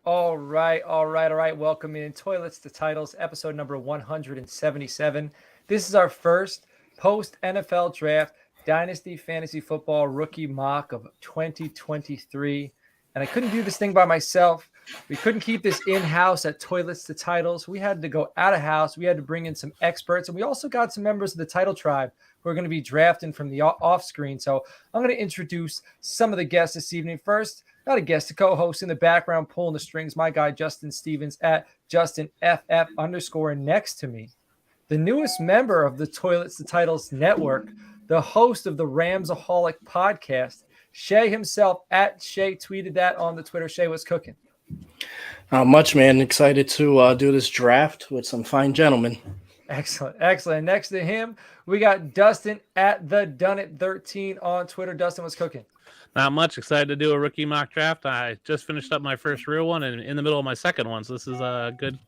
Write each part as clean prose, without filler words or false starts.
All right. Welcome in Toilets to Titles, episode number 177. This is our first post NFL draft Dynasty Fantasy Football rookie mock of 2023. And I couldn't do this thing by myself. We couldn't keep this in-house at Toilets to Titles. We had to go out of house. We had to bring in some experts. And we also got some members of the Title Tribe who are going to be drafting from the off screen. So I'm going to introduce some of the guests this evening. First, not a guest, a co-host in the background pulling the strings, my guy Justin Stevens at JustinFF_. And next to me, the newest member of the Toilets to Titles network, the host of the Ramsaholic podcast, Shay himself at Shay tweeted that on the Twitter. Shay, what's cooking? Not much, man. Excited to do this draft with some fine gentlemen. Excellent. Next to him, we got Dustin at the Dunit13 on Twitter. Dustin, what's cooking? Not much. Excited to do a rookie mock draft. I just finished up my first real one and in the middle of my second one. So this is good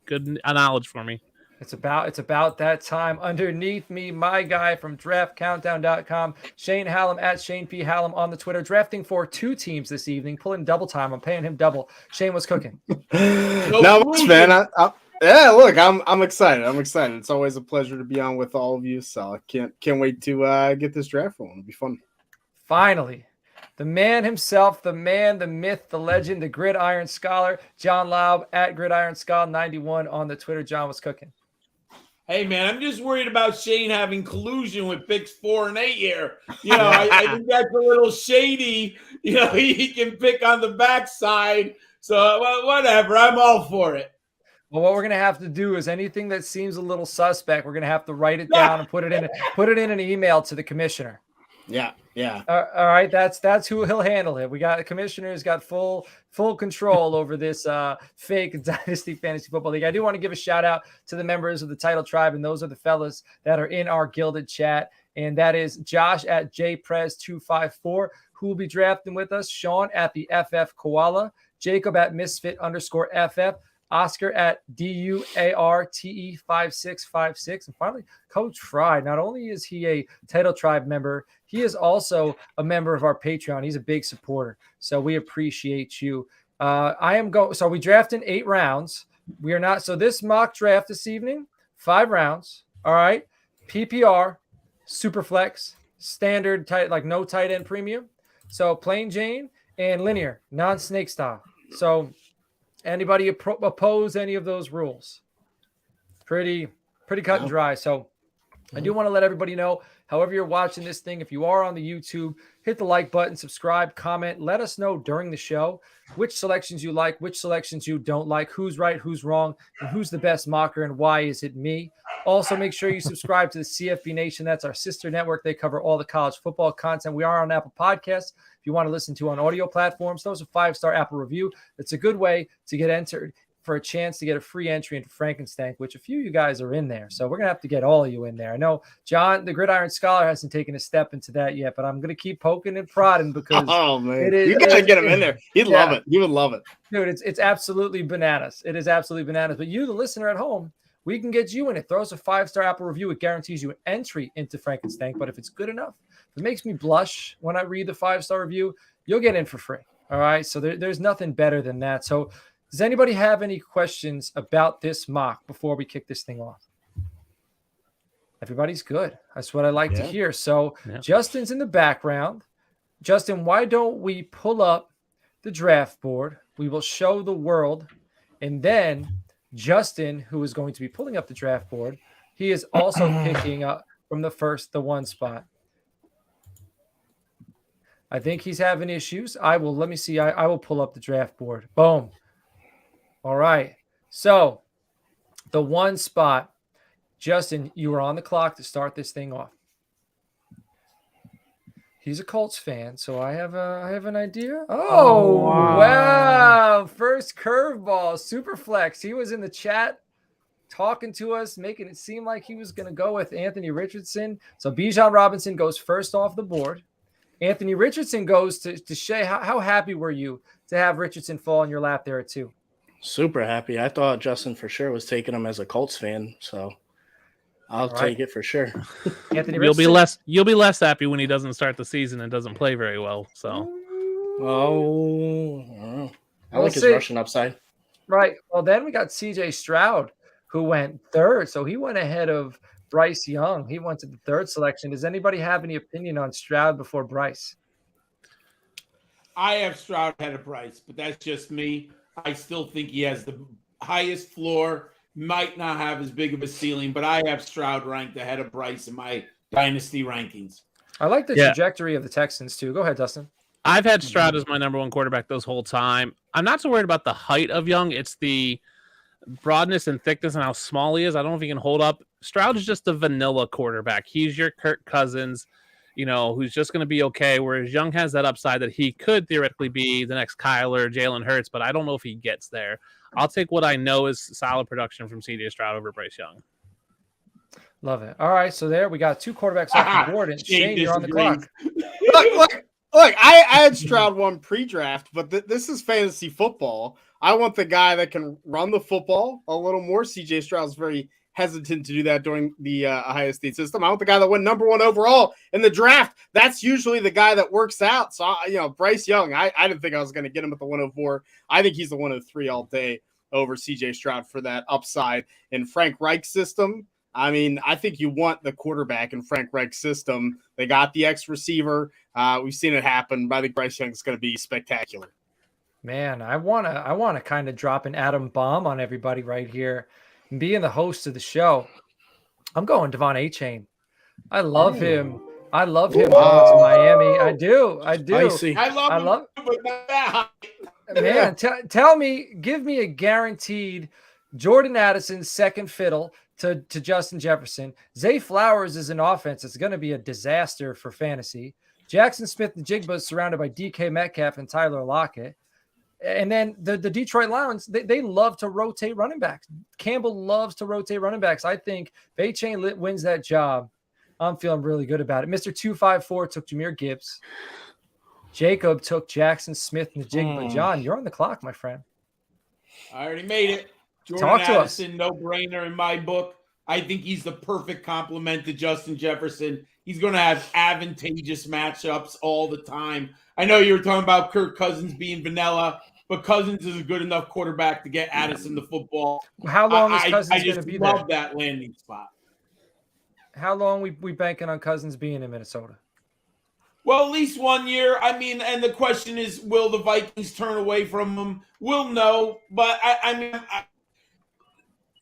knowledge for me. It's about that time. Underneath me, my guy from draftcountdown.com, Shane Hallam at Shane P. Hallam on the Twitter, drafting for two teams this evening, pulling double time. I'm paying him double. Shane, what's cooking? Not much, man. Yeah, look, I'm excited. It's always a pleasure to be on with all of you. So I can't wait to get this draft rolling. It'll be fun. Finally, the man himself, the man, the myth, the legend, the gridiron scholar, John Laub at GridironScholar91 on the Twitter. John, what's cooking? Hey, man, I'm just worried about Shane having collusion with picks 4 and 8 here. I think that's a little shady. He can pick on the backside. So, whatever. I'm all for it. Well, what we're going to have to do is anything that seems a little suspect, we're going to have to write it down and put it in an email to the commissioner. Yeah. All right, that's who he'll handle it. We got the commissioner's got full control over this fake Dynasty Fantasy Football League. I do want to give a shout out to the members of the Title Tribe, and those are the fellas that are in our gilded chat. And that is Josh at JPrez254, who will be drafting with us, Sean at the FF Koala, Jacob at Misfit_FF, Oscar at DUARTE5656. And finally, Coach Fry. Not only is he a Title Tribe member, he is also a member of our Patreon. He's a big supporter. So we appreciate you. So we draft in 8 rounds. We are not. So this mock draft this evening, 5 rounds. All right. PPR, Superflex, standard tight, like no tight end premium. So plain Jane and linear, non-snake style. So anybody oppose any of those rules? Pretty cut and dry. So I do want to let everybody know, however you're watching this thing, if you are on the YouTube, hit the like button, subscribe, comment. Let us know during the show which selections you like, which selections you don't like, who's right, who's wrong, and who's the best mocker, and why is it me? Also, make sure you subscribe to the CFB Nation. That's our sister network. They cover all the college football content. We are on Apple Podcasts. If you want to listen to on audio platforms, those are 5-star Apple review. It's a good way to get entered for a chance to get a free entry into Frankenstein, which a few of you guys are in there. So we're going to have to get all of you in there. I know John, the Gridiron Scholar, hasn't taken a step into that yet, but I'm going to keep poking and prodding because you got to get him in there. He'd love it. He would love it. Dude, it's absolutely bananas. It is absolutely bananas. But you, the listener at home, we can get you in it. Throw us a 5-star Apple review. It guarantees you an entry into Frankenstein. But if it's good enough, if it makes me blush when I read the 5-star review, you'll get in for free. All right. So there's nothing better than that. So does anybody have any questions about this mock before we kick this thing off? Everybody's good. That's what I like to hear. So Justin's in the background. Justin, why don't we pull up the draft board? We will show the world. And then Justin, who is going to be pulling up the draft board, he is also picking up from the 1 spot. I think he's having issues. Let me see. I will pull up the draft board. Boom. All right. So the 1 spot, Justin, you were on the clock to start this thing off. He's a Colts fan, so I have an idea. Oh, wow. First curveball, Superflex. He was in the chat talking to us, making it seem like he was going to go with Anthony Richardson. So Bijan Robinson goes first off the board. Anthony Richardson goes to Shay. How happy were you to have Richardson fall in your lap there at 2? Super happy. I thought Justin for sure was taking him as a Colts fan, so I'll take it for sure. Anthony Richardson. You'll be less happy when he doesn't start the season and doesn't play very well. So I like his rushing upside. Right. Well, then we got CJ Stroud, who went third. So he went ahead of Bryce Young. He went to the third selection. Does anybody have any opinion on Stroud before Bryce? I have Stroud ahead of Bryce, but that's just me. I still think he has the highest floor, might not have as big of a ceiling, but I have Stroud ranked ahead of Bryce in my dynasty rankings. I like the trajectory of the Texans, too. Go ahead, Dustin. I've had Stroud as my number one quarterback this whole time. I'm not so worried about the height of Young. It's the broadness and thickness and how small he is. I don't know if he can hold up. Stroud is just a vanilla quarterback. He's your Kirk Cousins, who's just going to be okay, whereas Young has that upside that he could theoretically be the next Kyler, Jalen Hurts, but I don't know if he gets there. I'll take what I know is solid production from CJ Stroud over Bryce Young. Love it. All right, so there we got 2 quarterbacks off the board, and Shane, you're on the clock. Look, I had Stroud one pre-draft, but this is fantasy football. I want the guy that can run the football a little more. CJ Stroud's very hesitant to do that during the Ohio State system. I want the guy that went number 1 overall in the draft. That's usually the guy that works out. So, Bryce Young, I didn't think I was going to get him at the 104. I think he's the 103 all day over CJ Stroud for that upside in Frank Reich's system. I mean, I think you want the quarterback in Frank Reich's system. They got the ex-receiver. We've seen it happen. But I think Bryce Young is going to be spectacular. Man, I wanna kind of drop an atom bomb on everybody right here. And being the host of the show, I'm going Devon Achane. I love him. I love him going to Miami. I do. Spicy. I love him, but not that high. Man, tell me, give me a guaranteed Jordan Addison second fiddle to Justin Jefferson. Zay Flowers is an offense that's going to be a disaster for fantasy. Jackson Smith-Njigba is surrounded by DK Metcalf and Tyler Lockett. And then the Detroit Lions, they love to rotate running backs. Campbell loves to rotate running backs. I think if Achane wins that job, I'm feeling really good about it. Mr. 254 took Jahmyr Gibbs. Jacob took Jackson Smith-Njigba. John, you're on the clock, my friend. I already made it. Jordan Talk to Addison, no-brainer in my book. I think he's the perfect complement to Justin Jefferson. He's going to have advantageous matchups all the time. I know you were talking about Kirk Cousins being vanilla, but Cousins is a good enough quarterback to get Addison the football. How long is Cousins going to be there? I just love that landing spot. How long we banking on Cousins being in Minnesota? Well, at least 1 year. I mean, and the question is, will the Vikings turn away from him? We'll know. But,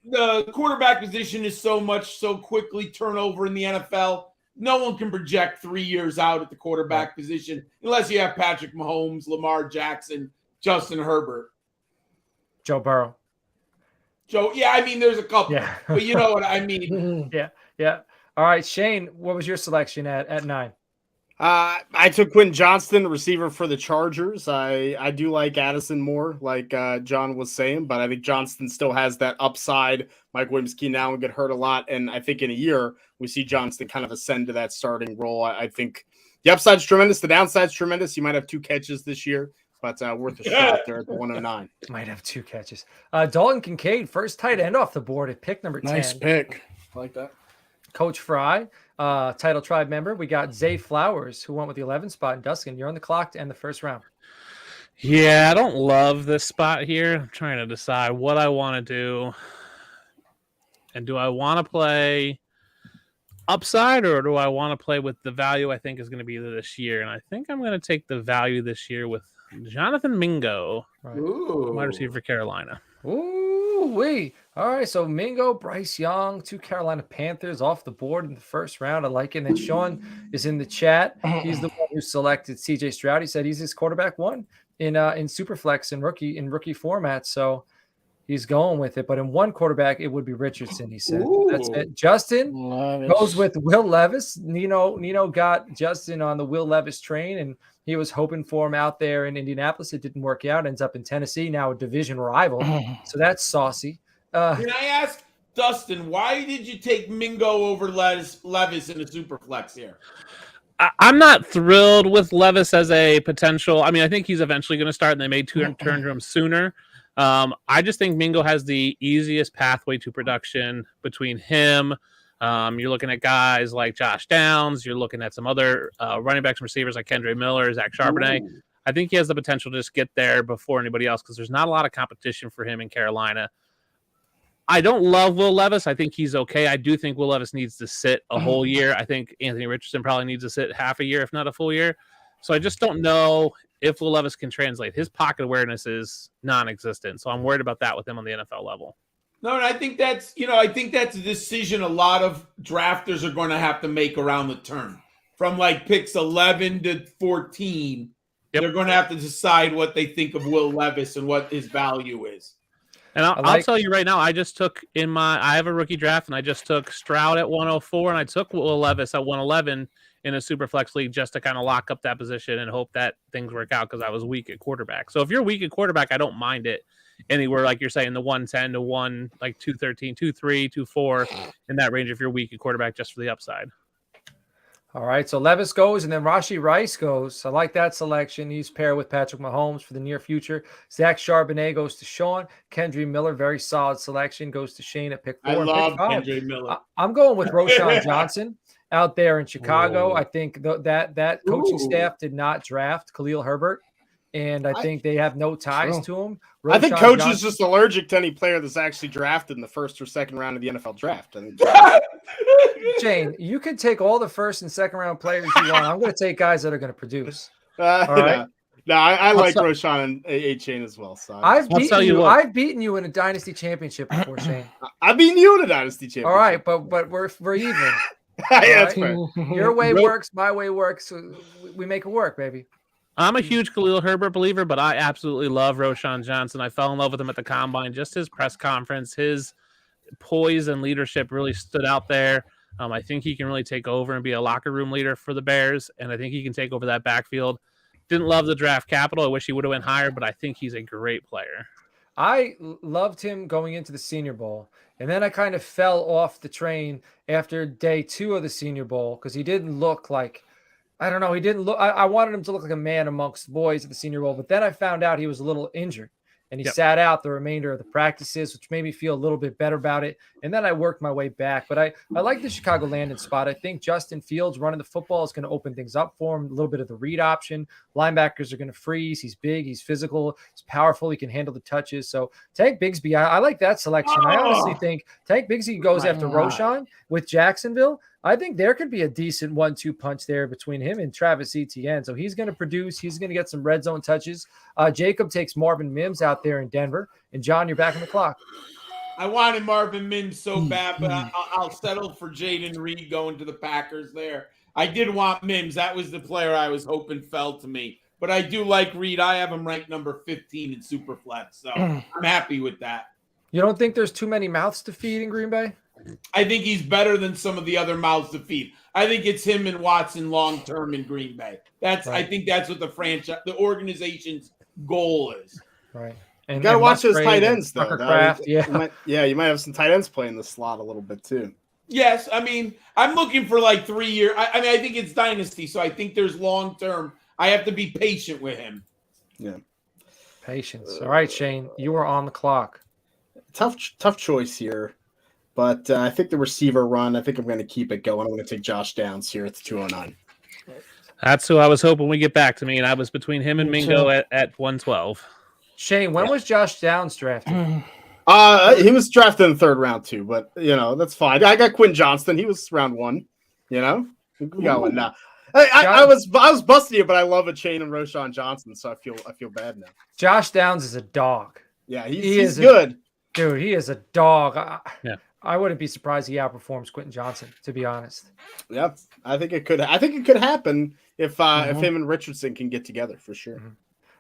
the quarterback position is so quickly turnover in the NFL. No one can project 3 years out at the quarterback position unless you have Patrick Mahomes, Lamar Jackson, Justin Herbert. Joe Burrow. There's a couple. Yeah. But you know what I mean. Yeah. All right, Shane, what was your selection at 9? I took Quentin Johnston, receiver for the Chargers. I do like Addison more, like John was saying, but I think Johnston still has that upside. Mike Williams-Keenan Allen get hurt a lot, and I think in a year we see Johnston kind of ascend to that starting role. I think the upside's tremendous, the downside's tremendous. You might have 2 catches this year, but worth a shot there at the 109. Might have 2 catches. Dalton Kincaid, first tight end off the board at pick number 10. Nice pick. I like that. Coach Fry, Title Tribe member. We got Zay Flowers, who went with the 11th spot. And Dustin, you're on the clock to end the first round. Yeah, I don't love this spot here. I'm trying to decide what I want to do. And do I want to play upside or do I want to play with the value I think is going to be this year? And I think I'm going to take the value this year with Jonathan Mingo, wide receiver for Carolina. Ooh-wee. All right, so Mingo, Bryce Young, 2 Carolina Panthers off the board in the first round. I like it. And then Sean is in the chat. He's the one who selected CJ Stroud. He said he's his quarterback 1 in Superflex and rookie format. So he's going with it. But in 1 quarterback, it would be Richardson, he said. That's it. Justin goes with Will Levis. Nino got Justin on the Will Levis train, and he was hoping for him out there in Indianapolis. It didn't work out. Ends up in Tennessee, now a division rival. So that's saucy. Can I ask Dustin, why did you take Mingo over Levis in the Superflex here? I'm not thrilled with Levis as a potential. I mean, I think he's eventually going to start, and they may turn to him sooner. I just think Mingo has the easiest pathway to production between him. You're looking at guys like Josh Downs. You're looking at some other running backs and receivers like Kendre Miller, Zach Charbonnet. I think he has the potential to just get there before anybody else because there's not a lot of competition for him in Carolina. I don't love Will Levis. I think he's okay. I do think Will Levis needs to sit a whole year. I think Anthony Richardson probably needs to sit half a year, if not a full year. So I just don't know if Will Levis can translate. His pocket awareness is non-existent. So I'm worried about that with him on the NFL level. No, and I think that's a decision a lot of drafters are going to have to make around the turn. From like picks 11 to 14, they're going to have to decide what they think of Will Levis and what his value is. And I'll tell you right now, I have a rookie draft, and I just took Stroud at 104, and I took Will Levis at 111 in a super flex league just to kind of lock up that position and hope that things work out because I was weak at quarterback. So if you're weak at quarterback, I don't mind it anywhere, like you're saying, the 110 to 213, 23, 24 in that range if you're weak at quarterback just for the upside. All right, so Levis goes, and then Rashee Rice goes. I like that selection. He's paired with Patrick Mahomes for the near future. Zach Charbonnet goes to Sean. Kendry Miller, very solid selection, goes to Shane at pick 4. I love Kendry Miller. I'm going with Roshan Johnson out there in Chicago. I think that coaching staff did not draft Khalil Herbert, and I think they have no ties to him. I think coach is just allergic to any player that's actually drafted in the first or second round of the NFL draft. Shane, you can take all the first and second round players you want. I'm going to take guys that are going to produce. All right. No, I like Roshan and A-Chain as well. So I've beaten you in a dynasty championship before, Shane. I've beaten you in a dynasty championship. All right, but we're even. Yeah, that's fair. Your way works, my way works. So we make it work, baby. I'm a huge Khalil Herbert believer, but I absolutely love Roshan Johnson. I fell in love with him at the Combine. Just his press conference, his poise and leadership really stood out there. I think he can really take over and be a locker room leader for the Bears, and I think he can take over that backfield. Didn't love the draft capital. I wish he would have went higher, but I think he's a great player. I loved him going into the Senior Bowl, and then I kind of fell off the train after day 2 of the Senior Bowl because he didn't look like – I don't know. He didn't look – I wanted him to look like a man amongst boys at the Senior Bowl, but then I found out he was a little injured. And he sat out the remainder of the practices, which made me feel a little bit better about it. And then I worked my way back. But I like the Chicago landing spot. I think Justin Fields running the football is going to open things up for him. A little bit of the read option. Linebackers are going to freeze. He's big. He's physical. He's powerful. He can handle the touches. So Tank Bigsby, I like that selection. I honestly think Tank Bigsby goes after Roshan with Jacksonville. I think there could be a decent 1-2 punch there between him and Travis Etienne. So he's going to produce. He's going to get some red zone touches. Jacob takes Marvin Mims out there in Denver. And, John, you're back on the clock. I wanted Marvin Mims so bad, but I'll settle for Jaden Reed going to the Packers there. I did want Mims. That was the player I was hoping fell to me. But I do like Reed. I have him ranked number 15 in Superflex. So I'm happy with that. You don't think there's too many mouths to feed in Green Bay? I think he's better than some of the other mouths to feed. I think it's him and Watson long term in Green Bay. Right. I think that's what the organization's goal is. Right. And you got to watch those tight ends, though. Kraft, you might have some tight ends playing the slot a little bit too. Yes, I mean, I'm looking for like 3 years. I think it's dynasty, so I think there's long term. I have to be patient with him. Yeah, patience. All right, Shane, you are on the clock. Tough choice here. But I think the receiver run, I think I'm going to keep it going. I'm going to take Josh Downs here at the 209. That's who I was hoping would get back to me, and I was between him and Mingo at 112. Shane, when was Josh Downs drafted? He was drafted in the 3rd round too, but that's fine. I got Quinn Johnston. He was round 1. We got one now. I was busting you, but I love a chain and Roshan Johnson, so I feel bad now. Josh Downs is a dog. Yeah, he's good. Dude, he is a dog. Yeah. I wouldn't be surprised he outperforms Quentin Johnson, to be honest. Yep, I think it could happen if him and Richardson can get together for sure.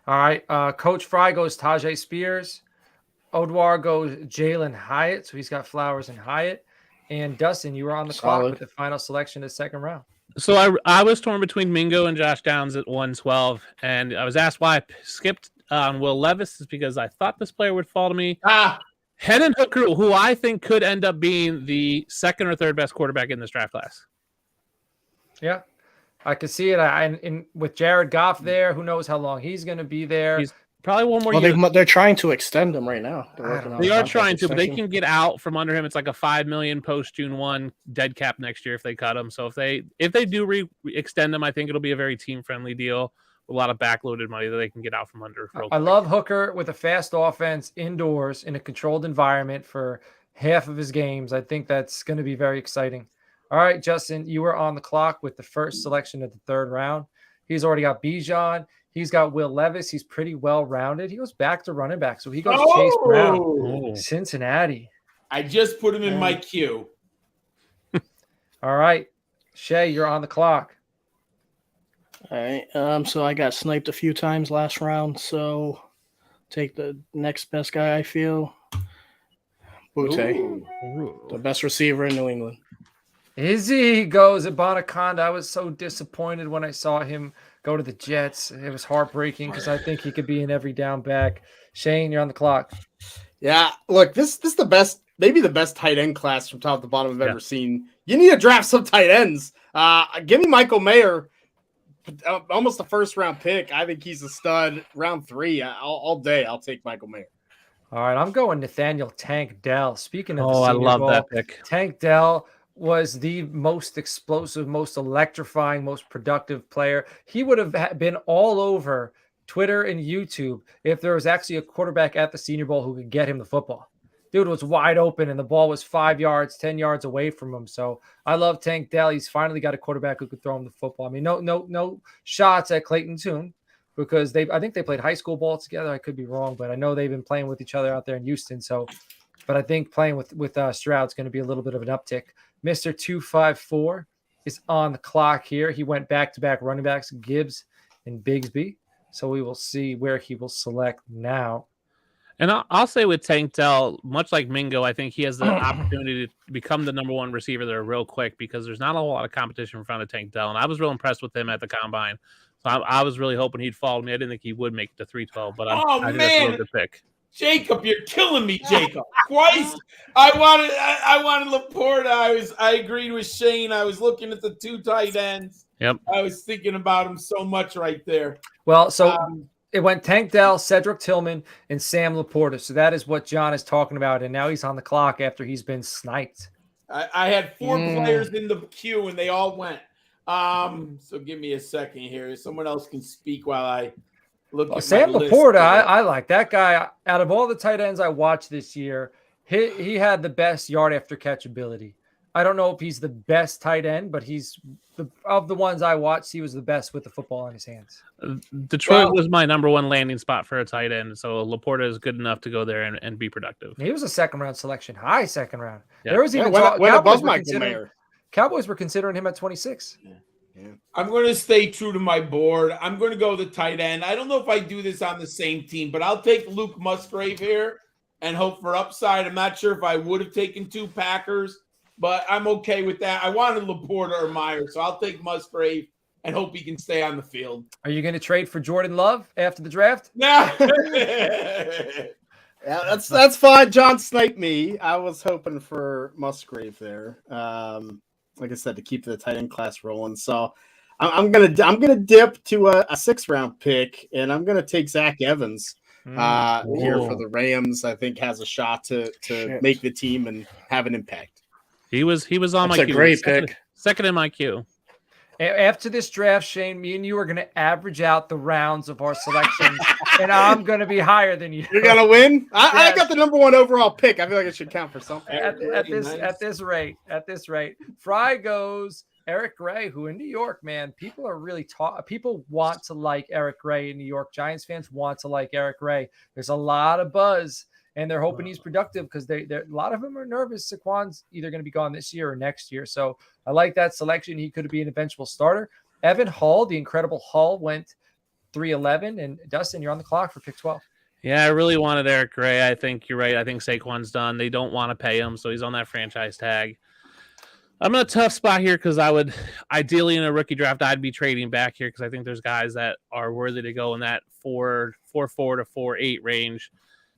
All right, Coach Fry goes Tajay Spears. Odwar goes Jalen Hyatt, so he's got Flowers and Hyatt. And Dustin, you were on the clock with the final selection of the 2nd round. So I was torn between Mingo and Josh Downs at 112, and I was asked why I skipped on Will Levis is because I thought this player would fall to me. Hendon Hooker, who I think could end up being the 2nd or 3rd best quarterback in this draft class. Yeah, I could see it. And with Jared Goff there, who knows how long he's going to be there. He's probably one more year. They're trying to extend him right now. They are trying to, but they can get out from under him. It's like a $5 million post June 1 dead cap next year if they cut him. So if they do extend him, I think it'll be a very team friendly deal a lot of backloaded money that they can get out from under. I love Hooker with a fast offense indoors in a controlled environment for half of his games. I think that's going to be very exciting. All right, Justin, you were on the clock with the first selection of the third round. He's already got Bijan. He's got Will Levis. He's pretty well-rounded. He goes back to running back. So he goes Chase Brown, Cincinnati. I just put him in my queue. All right, Shay, you're on the clock. All right. So I got sniped a few times last round. So take the next best guy I feel. Butte, the best receiver in New England. Izzy goes at Bonaconda. I was so disappointed when I saw him go to the Jets. It was heartbreaking because I think he could be an every down back. Shane, you're on the clock. Yeah, look, this is the best, maybe the best tight end class from top to bottom I've ever seen. You need to draft some tight ends. Give me Michael Mayer, almost a first round pick. I think he's a stud. Round 3, all day. I'll take Michael Mayer. All right, I'm going Nathaniel Tank Dell. Speaking of, I love that pick. Tank Dell was the most explosive, most electrifying, most productive player. He would have been all over Twitter and YouTube if there was actually a quarterback at the Senior Bowl who could get him the football. Dude was wide open and the ball was 5 yards, 10 yards away from him. So I love Tank Dell. He's finally got a quarterback who could throw him the football. I mean, no shots at Clayton Tune because I think they played high school ball together. I could be wrong, but I know they've been playing with each other out there in Houston. So, but I think playing with Stroud's going to be a little bit of an uptick. Mr. 254 is on the clock here. He went back-to-back running backs, Gibbs and Bigsby. So we will see where he will select now. And I'll say with Tank Dell, much like Mingo, I think he has the opportunity to become the number one receiver there real quick because there's not a whole lot of competition in front of Tank Dell. And I was real impressed with him at the Combine. So I was really hoping he'd follow me. I didn't think he would make it to 312, but I think that's a real good pick. Jacob, you're killing me, Jacob. Twice. I wanted Laporta. I agreed with Shane. I was looking at the 2 tight ends. Yep. I was thinking about him so much right there. Well, so it went Tank Dell, Cedric Tillman, and Sam Laporta. So that is what John is talking about. And now he's on the clock after he's been sniped. I had 4 players in the queue, and they all went. So give me a second here. Someone else can speak while I look at Sam my list. Laporta, I like that guy. Out of all the tight ends I watched this year, he had the best yard after catch ability. I don't know if he's the best tight end, but he's of the ones I watched, he was the best with the football in his hands. Detroit was my number 1 landing spot for a tight end, so Laporta is good enough to go there and be productive. He was a second-round selection, high second round. Yeah. There was even Cowboys were considering him at 26. Yeah. I'm going to stay true to my board. I'm going to go the tight end. I don't know if I do this on the same team, but I'll take Luke Musgrave here and hope for upside. I'm not sure if I would have taken 2 Packers, but I'm okay with that. I wanted Laporta or Meyer, so I'll take Musgrave and hope he can stay on the field. Are you going to trade for Jordan Love after the draft? Nah. Yeah, that's fine. John sniped me. I was hoping for Musgrave there. Like I said, to keep the tight end class rolling. So I'm gonna dip to a 6th round pick, and I'm gonna take Zach Evans here for the Rams. I think has a shot to make the team and have an impact. He was on my queue. That's a great pick. Second in my queue. After this draft, Shane, me and you are going to average out the rounds of our selections, and I'm going to be higher than you. You're going to win? I got the number 1 overall pick. I feel like it should count for something. At this rate, Fry goes Eric Gray, who in New York, man, people are really people want to like Eric Gray in New York. Giants fans want to like Eric Gray. There's a lot of buzz, and they're hoping he's productive because a lot of them are nervous. Saquon's either going to be gone this year or next year. So I like that selection. He could be an eventual starter. Evan Hull, the incredible Hull, went 311. And Dustin, you're on the clock for pick 12. Yeah, I really wanted Eric Gray. I think you're right. I think Saquon's done. They don't want to pay him, so he's on that franchise tag. I'm in a tough spot here because I would ideally in a rookie draft, I'd be trading back here because I think there's guys that are worthy to go in that 4.4 to 4.8 range.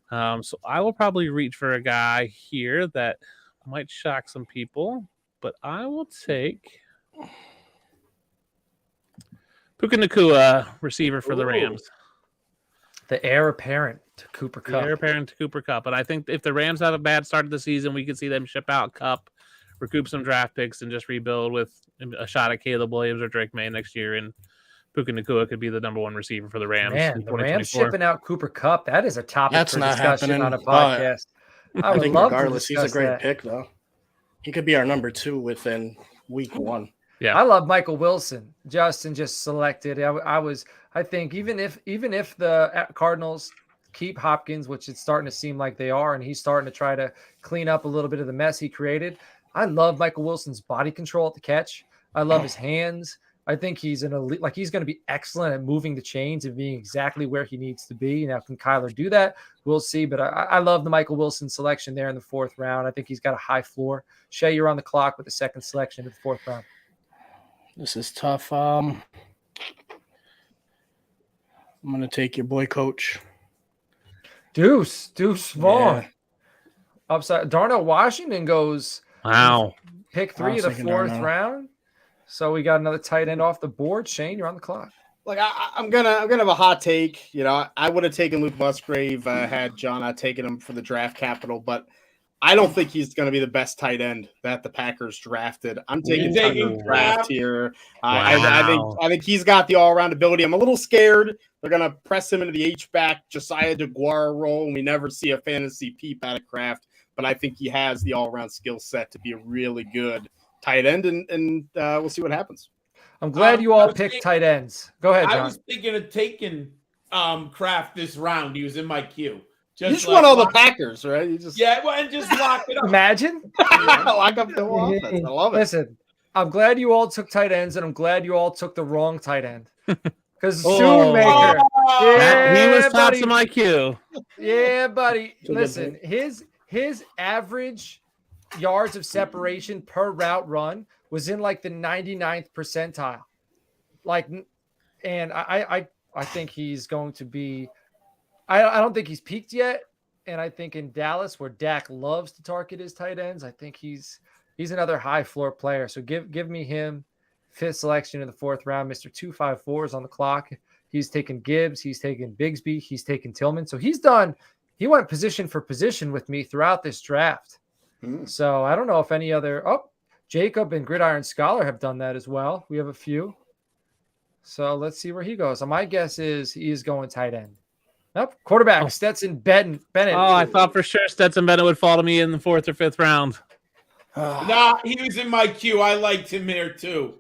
So I will probably reach for a guy here that might shock some people, but I will take Puka Nacua, receiver for the Rams. The heir apparent to Cooper Kupp. But I think if the Rams have a bad start of the season, we could see them ship out Kupp, recoup some draft picks, and just rebuild with a shot at Caleb Williams or Drake May next year and Puka Nacua could be the number one receiver for the Rams. Man, in the Rams 2024. shipping out Cooper Kupp. That is a topic That's for not discussion happening, on a but podcast. I I would think love to regardless, he's a discuss great that. pick, though. He could be our number 2 within week 1. Yeah. I love Michael Wilson. Justin just selected. I think even if the Cardinals keep Hopkins, which it's starting to seem like they are, and he's starting to try to clean up a little bit of the mess he created. I love Michael Wilson's body control at the catch. I love his hands. I think he's an elite, like he's going to be excellent at moving the chains and being exactly where he needs to be. Now, can Kyler do that? We'll see. But I love the Michael Wilson selection there in the 4th round. I think he's got a high floor. Shay, you're on the clock with the 2nd selection in the 4th round. This is tough. I'm going to take your boy coach. Deuce Vaughn. Yeah. Upside. Darnell Washington goes Wow. pick I 3 was of the thinking 4th Darnell. round. So we got another tight end off the board. Shane, you're on the clock. Like I'm gonna have a hot take. You know, I would have taken Luke Musgrave had John not taken him for the draft capital, but I don't think he's going to be the best tight end that the Packers drafted. I'm taking Tucker Kraft here. I think he's got the all-around ability. I'm a little scared they're going to press him into the H-back Josiah DeGuara role, and we never see a fantasy peep out of Kraft. But I think he has the all-around skill set to be a really good tight end, and we'll see what happens. I'm glad you all picked tight ends. Go ahead, John. I was thinking of taking Kraft this round. He was in my queue. You just want all the Packers, right? You just and just lock it up. Imagine. lock up the whole offense. I love it. Listen, I'm glad you all took tight ends, and I'm glad you all took the wrong tight end. Because Oh. Shoemaker. He was top buddy. of my queue. Yeah, buddy. a good Listen, his average yards of separation per route run was in like the 99th percentile. Like, and I think he's going to be. I don't think he's peaked yet, and I think in Dallas, where Dak loves to target his tight ends, I think he's another high floor player. So give me him, 5th selection in the 4th round. Mr. 254 is on the clock. He's taken Gibbs, he's taken Bigsby, he's taken Tillman. So he went position for position with me throughout this draft. So I don't know if any other Jacob and Gridiron Scholar have done that as well. We have a few. So let's see where he goes. So my guess is he is going tight end. Nope. Quarterback, Stetson Bennett. Oh, I thought for sure Stetson Bennett would fall to me in the 4th or 5th round. Nah, he was in my queue. I liked him there too.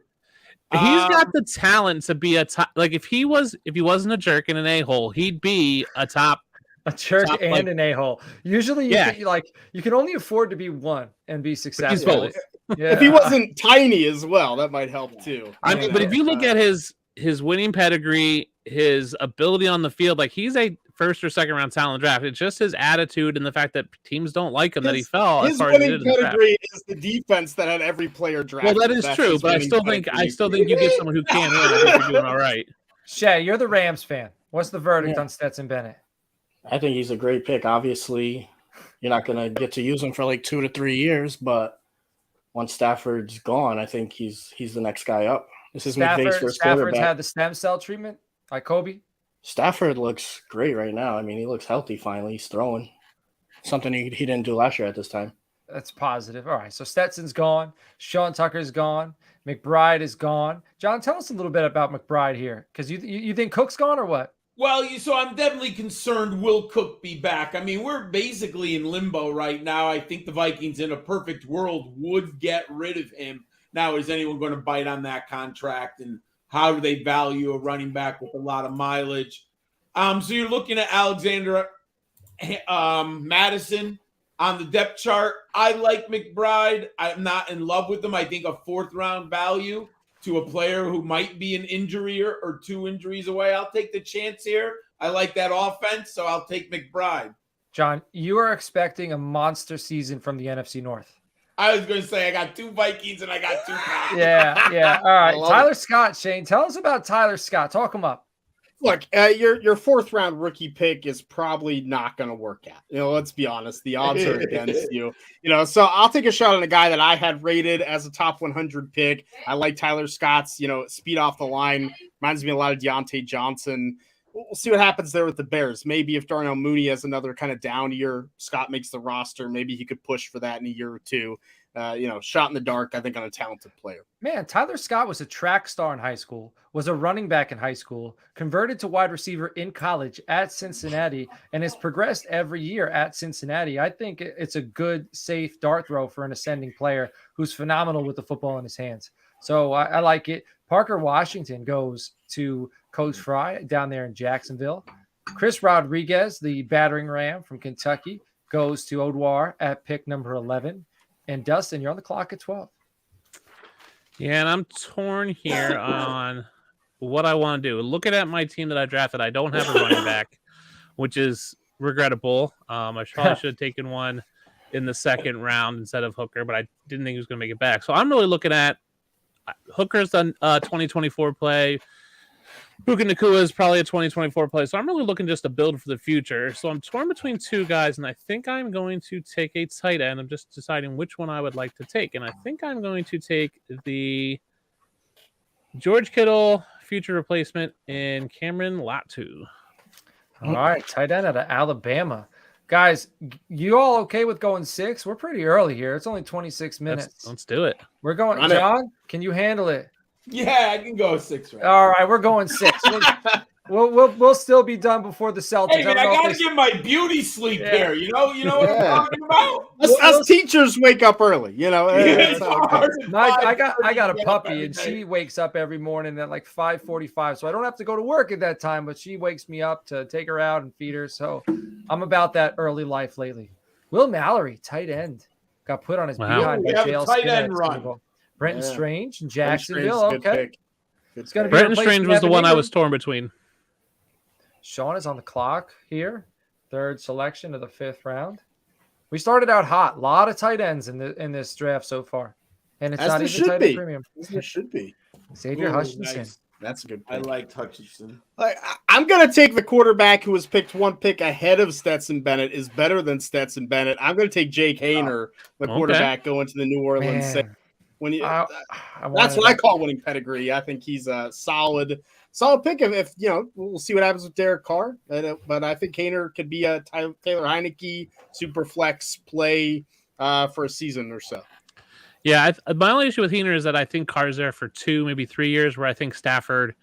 He's got the talent to be a top. Like if he wasn't a jerk and an a-hole, he'd be a top. A jerk Top, and like- an a-hole. Usually, you can only afford to be one and be successful. both. Yeah. If he wasn't tiny as well, that might help too. I mean, but if you look at his winning pedigree, his ability on the field, like he's a 1st or 2nd round talent draft. It's just his attitude and the fact that teams don't like him that he fell. His as far as he winning did in the draft. pedigree is the defense that had every player drafted. Well, that is That's true, his but I winning still think pedigree. you give someone who can win. I think you're doing all right. Shay, you're the Rams fan. What's the verdict on Stetson Bennett? I think he's a great pick. Obviously, you're not going to get to use him for like 2 to 3 years, but once Stafford's gone, I think he's the next guy up. This is McVay's first Stafford's quarterback. had the stem cell treatment like Kobe. Stafford looks great right now. I mean, he looks healthy finally. He's throwing. Something he didn't do last year at this time. That's positive. All right, so Stetson's gone. Sean Tucker's gone. McBride is gone. John, tell us a little bit about McBride here, because you think Cook's gone or what? Well, so I'm definitely concerned. Will Cook be back? I mean, we're basically in limbo right now. I think the Vikings, in a perfect world, would get rid of him. Now, is anyone going to bite on that contract? And how do they value a running back with a lot of mileage? So you're looking at Alexander Madison on the depth chart. I like McBride. I'm not in love with him. I think a 4th round value to a player who might be an injury or 2 injuries away. I'll take the chance here. I like that offense, so I'll take McBride. John, you are expecting a monster season from the NFC North. I was going to say I got 2 Vikings and I got 2 Packers. Yeah. All right, love Tyler Scott, Shane, tell us about Tyler Scott. Talk him up. Look, your 4th round rookie pick is probably not going to work out. Let's be honest. The odds are against you. So I'll take a shot on a guy that I had rated as a top 100 pick. I like Tyler Scott's, speed off the line. Reminds me a lot of Deontay Johnson. we'll see what happens there with the Bears. Maybe if Darnell Mooney has another kind of down year, Scott makes the roster. Maybe he could push for that in a year or two. Shot in the dark, I think, on a talented player. Man, Tyler Scott was a track star in high school, was a running back in high school, converted to wide receiver in college at Cincinnati, and has progressed every year at Cincinnati. I think it's a good, safe dart throw for an ascending player who's phenomenal with the football in his hands. So I like it. Parker Washington goes to Coach Fry down there in Jacksonville. Chris Rodriguez, the battering ram from Kentucky, goes to Odwar at pick number 11. And Dustin, you're on the clock at 12. Yeah, and I'm torn here on what I want to do. Looking at my team that I drafted, I don't have a running back, which is regrettable. I probably should have taken one in the second round instead of Hooker, but I didn't think he was going to make it back. So I'm really looking at Hooker's a 2024 play. Puka Nacua is probably a 2024 play. So I'm really looking just to build for the future. So I'm torn between two guys, and I think I'm going to take a tight end. I'm just deciding which one I would like to take. And I think I'm going to take the George Kittle future replacement in Cameron Latu. All right, tight end out of Alabama. Guys, you all okay with going 6? We're pretty early here. It's only 26 minutes. Let's do it. We're going, John, can you handle it? Yeah, I can go 6 rounds. All right, we're going 6. We'll still be done before the Celtics. Hey, man, I got to get my beauty sleep here. You know what I'm talking about? Us teachers wake up early, I got a puppy, and she wakes up every morning at like 5:45, so I don't have to go to work at that time, but she wakes me up to take her out and feed her, so I'm about that early life lately. Will Mallory, tight end, got put on his behind by jail. Tight end run. Brenton Strange in Jacksonville. Okay. It's gonna be Brenton Strange was the one I was torn between. Sean is on the clock here. Third selection of the 5th round. We started out hot. A lot of tight ends in this draft so far. And it's not even tight end premium. It should be. Xavier Hutchinson. Nice. That's a good pick. I liked Hutchinson. I'm going to take the quarterback who was picked one pick ahead of Stetson Bennett is better than Stetson Bennett. I'm going to take Jake Hayner, the quarterback going to the New Orleans. That's what I call winning pedigree. I think he's a solid pick. If we'll see what happens with Derek Carr, but I think Hayner could be a Taylor Heineke super flex play for a season or so. Yeah, my only issue with Hayner is that I think Carr's there for 2, maybe 3 years, where I think Stafford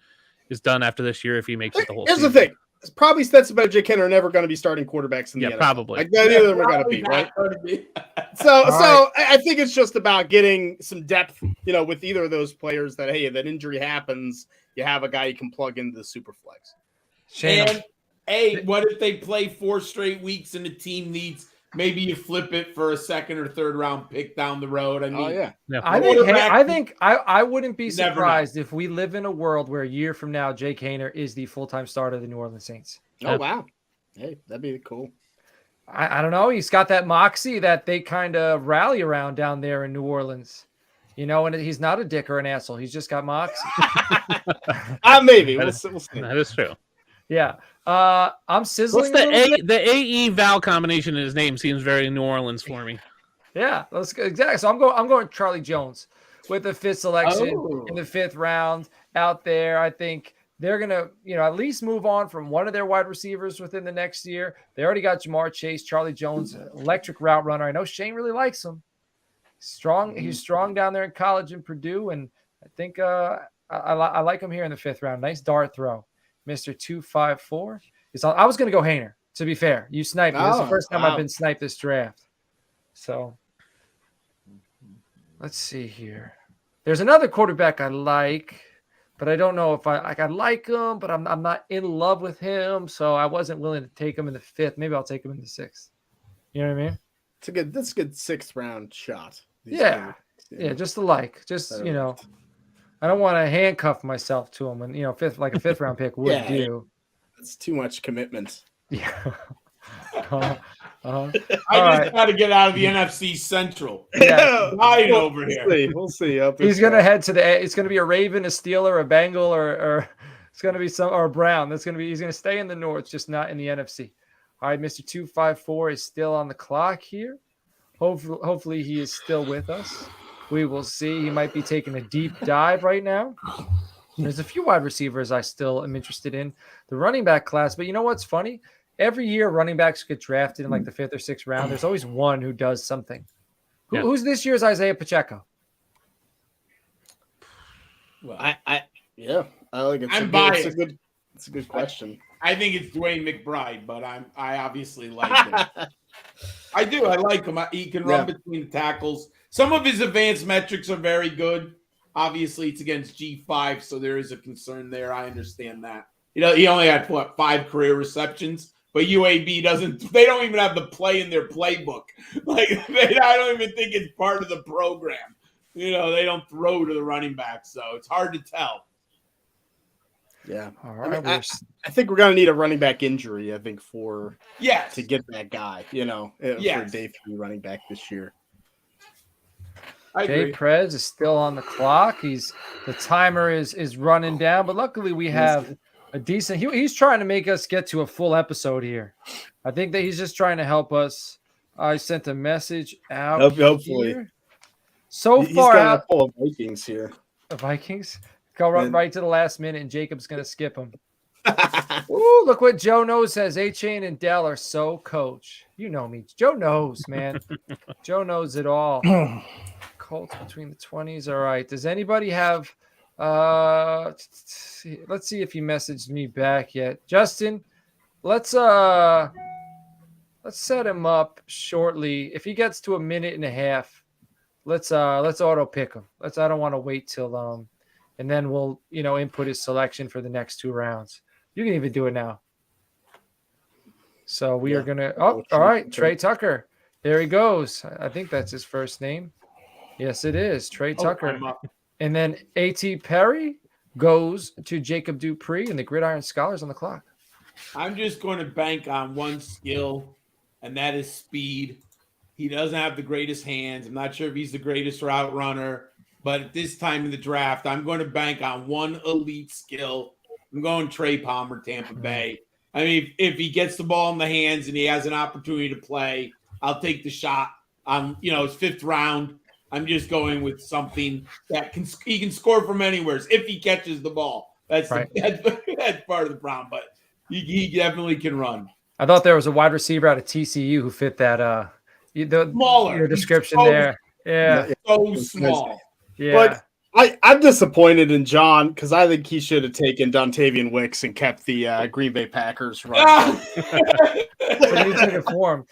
is done after this year if he makes it the whole season. Here's the thing. It's probably Stetson Bennett and Jake Hayner are never going to be starting quarterbacks in the NFL. Probably. Like, neither of them are going to be, right? So I think it's just about getting some depth, with either of those players that, hey, if that injury happens, you have a guy you can plug into the super flex. And, hey, what if they play 4 straight weeks and the team needs maybe you flip it for a 2nd or 3rd round pick down the road? I mean, I wouldn't be surprised if we live in a world where a year from now, Jake Hayner is the full-time starter of the New Orleans Saints. Oh, wow. Hey, that'd be cool. I don't know. He's got that moxie that they kind of rally around down there in New Orleans. And he's not a dick or an asshole. He's just got moxie. Maybe. We'll see. That is true. Yeah. I'm sizzling. What's the AE Val combination in his name seems very New Orleans for me. Yeah, exactly. So I'm going Charlie Jones with the 5th selection in the 5th round out there. I think they're gonna, at least move on from one of their wide receivers within the next year. They already got Jamar Chase, Charlie Jones, electric route runner. I know Shane really likes him. Strong. He's strong down there in college in Purdue, and I think I like him here in the 5th round. Nice dart throw. Mr. 254 is on. I was going to go Hayner, to be fair. You sniped me. This is the first time I've been sniped this draft. So let's see here. There's another quarterback I like, but I don't know if I like him, but I'm not in love with him. So I wasn't willing to take him in the 5th. Maybe I'll take him in the 6th. You know what I mean? That's a good 6th round shot. Yeah, just a like. I don't want to handcuff myself to him, and a 5th round pick would do. That's too much commitment. Yeah. I just got to get out of the NFC Central. Yeah, dying over here. We'll see. He's going to head to it's going to be a Raven, a Steeler, a Bengal, or it's going to be or a Brown. He's going to stay in the North, just not in the NFC. All right, Mr. 254 is still on the clock here. Hopefully he is still with us. We will see. He might be taking a deep dive right now. There's a few wide receivers I still am interested in. The running back class, but you know what's funny? Every year running backs get drafted in like the 5th or 6th round. There's always one who does something. Yeah. Who's this year's Isaiah Pacheco? Well, I like it. I'm biased. It's a good question. I think it's Dwayne McBride, but I obviously like him. I do. I like him. He can run between the tackles. Some of his advanced metrics are very good. Obviously, it's against G5, so there is a concern there. I understand that. He only had 5 career receptions, but UAB doesn't. They don't even have the play in their playbook. Like I don't even think it's part of the program. They don't throw to the running back, so it's hard to tell. Yeah. All right. I think we're gonna need a running back injury. I think to Yes. get that guy. For a day 3 running back this year. I Jay agree. Prez is still on the clock. The timer is running down, but luckily we have a decent. He's trying to make us get to a full episode here. I think that he's just trying to help us. I sent a message out. Hopefully. Here. So He's far got out. a full of Vikings here. The Vikings go right to the last minute, and Jacob's going to skip him. Ooh, look what Joe knows says. A-Chain and Dell are so coach. You know me. Joe knows, man. Joe knows it all. Colts between the 20s. All right. Does anybody have let's see if he messaged me back yet. Justin, let's set him up shortly. If he gets to a minute and a half, let's auto pick him. I don't want to wait till and then we'll input his selection for the next 2 rounds. You can even do it now. So we are gonna all right, Trey Tucker. There he goes. I think that's his first name. Yes, it is. Trey Tucker. And then A.T. Perry goes to Jacob Dupree and the Gridiron Scholars on the clock. I'm just going to bank on one skill, and that is speed. He doesn't have the greatest hands. I'm not sure if he's the greatest route runner, but at this time in the draft, I'm going to bank on one elite skill. I'm going Trey Palmer, Tampa Bay. I mean, if he gets the ball in the hands and he has an opportunity to play, I'll take the shot. His 5th round. I'm just going with something that he can score from anywhere if he catches the ball. That's right. That's part of the problem, but he definitely can run. I thought there was a wide receiver out of TCU who fit that smaller your description there. Yeah, so small. Yeah, but I'm disappointed in John because I think he should have taken Dontavian Wicks and kept the Green Bay Packers running. So you took it for him.